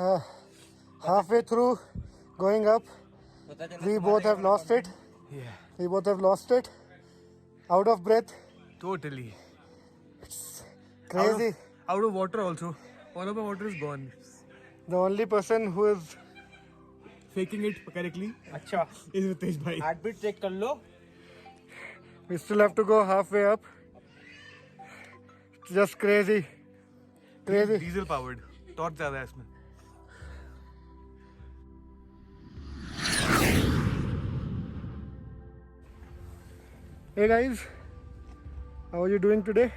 Uh, Halfway through going up, we both have lost it. Yeah, We both have lost it. Out of breath. totally. Crazy. Out of water also. All of my water is gone. The only person who is Faking it correctly अच्छा is Ritesh bhai. Heart beat check कर लो. we still have to go halfway up. It's just crazy. Crazy. Diesel powered. Torque ज्यादा है इसमें. Hey guys, how are you doing today?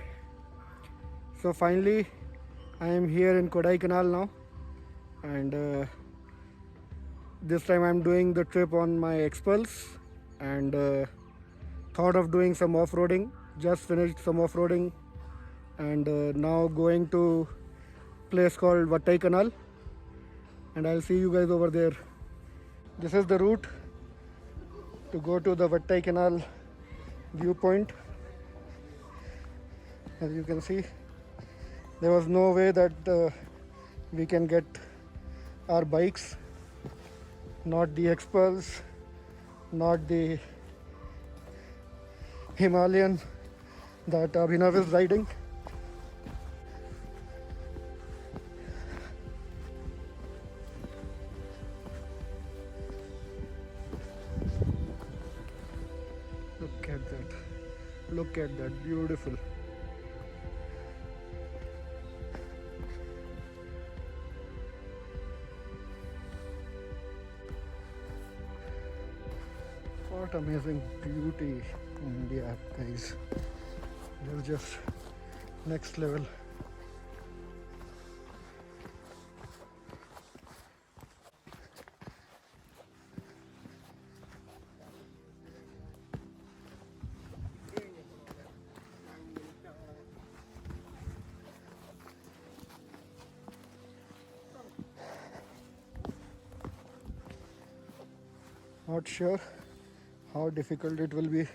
So finally, I am here in Kodaikanal now, and this time I'm doing the trip on my Xpulse, and thought of doing some off-roading. Just finished some off-roading, and now going to place called Vattai Canal, and I'll see you guys over there. This is the route to go to the Vattai Canal viewpoint. As you can see, there was no way that we can get our bikes, not the Xpulse, not the Himalayan that Abhinav is riding. Look at that. Look at that. Beautiful. What amazing beauty in India, guys. They're just next level. Not sure how difficult it will be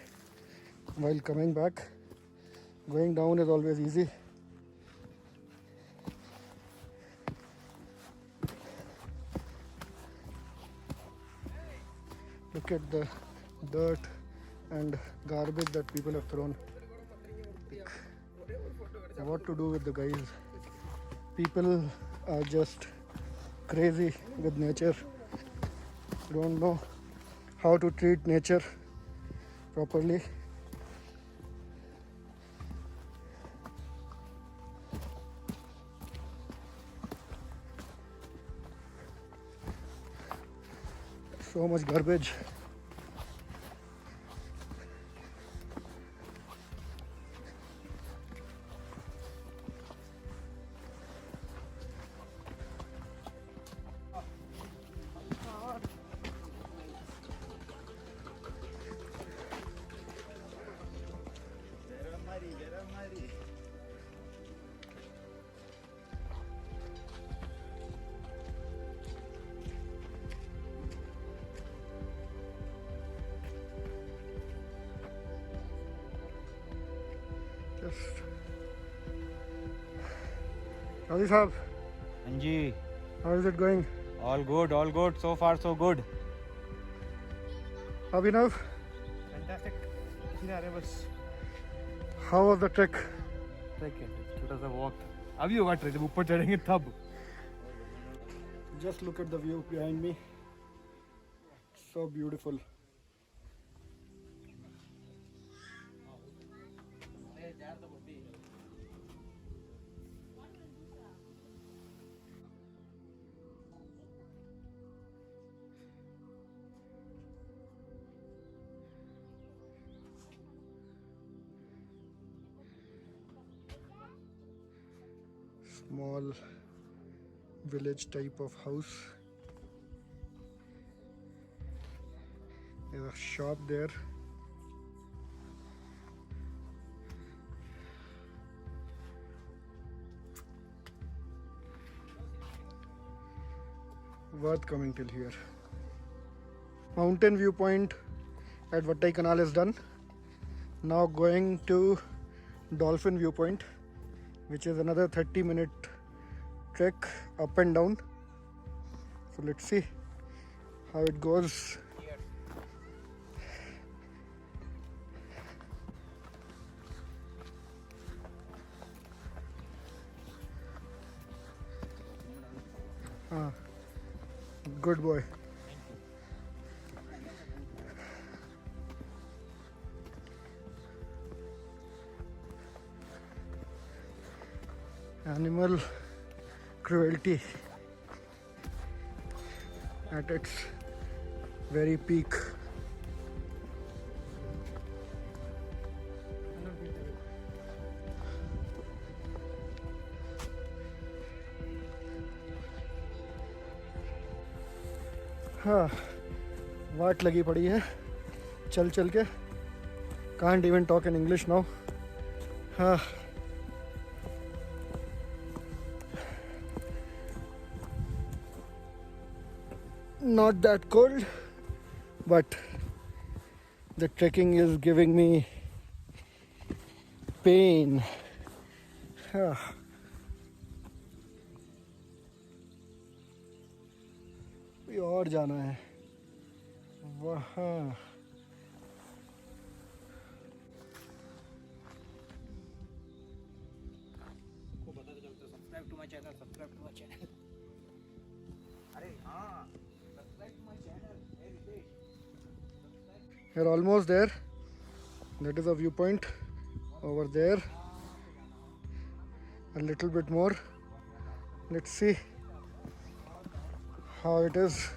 while coming back. Going down is always easy. Look at the dirt and garbage that people have thrown. What to do with the guys? People are just crazy with nature. Don't know how to treat nature properly. So much garbage. Just Ravi Sahab, हाँ जी. how is it going? All good. So far so good. Abhinav, Fantastic. इसी आ रहे बस. how was the trek? Track है. छोटा सा walk. अभी होगा track जब ऊपर चढ़ेंगे तब. Just look at the view behind me. So beautiful. Small village type of house. There's a shop there. Worth coming till here. Mountain viewpoint at Vattai Canal is done. Now going to Dolphin viewpoint, which is another 30-minute trek up and down. So let's see how it goes. Good boy. Animal cruelty at its very peak. हाँ, वाट लगी पड़ी है चल चल के. Can't even talk in English now. हाँ. Not that cold, but the trekking is giving me pain. हाँ. कोई और जाना है वहाँ. Subscribe to my channel. Subscribe to my channel. अरे हाँ, subscribe to my channel. Hey Ritesh. We're almost there. That is a viewpoint over there. A little bit more. Let's see how it is.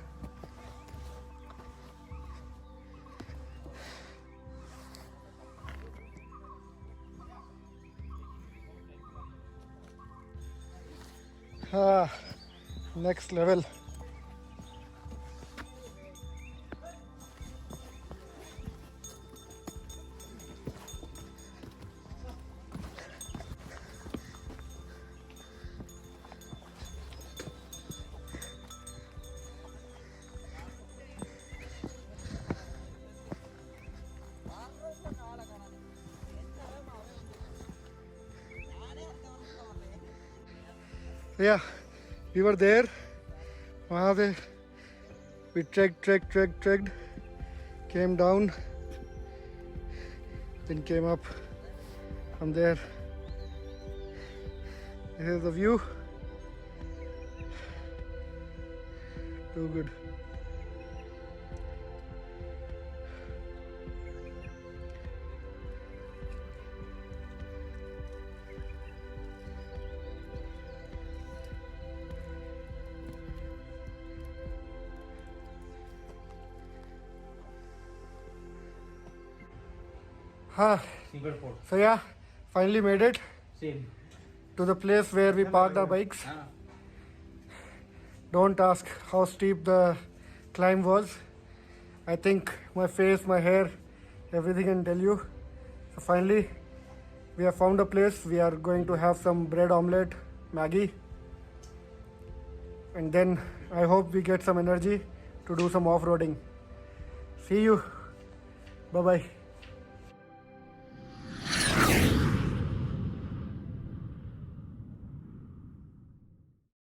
Next level. Yeah, we were there. वहाँ पे we trekked, came down, then came up from there. This is the view. Too good. Single port. So yeah, finally made it Same. to the place where we parked our bikes. Don't ask how steep the climb was. I think my face, my hair, everything can tell you. So finally, we have found a place. We are going to have some bread omelette, Maggie. And then I hope we get some energy to do some off-roading. See you. Bye-bye.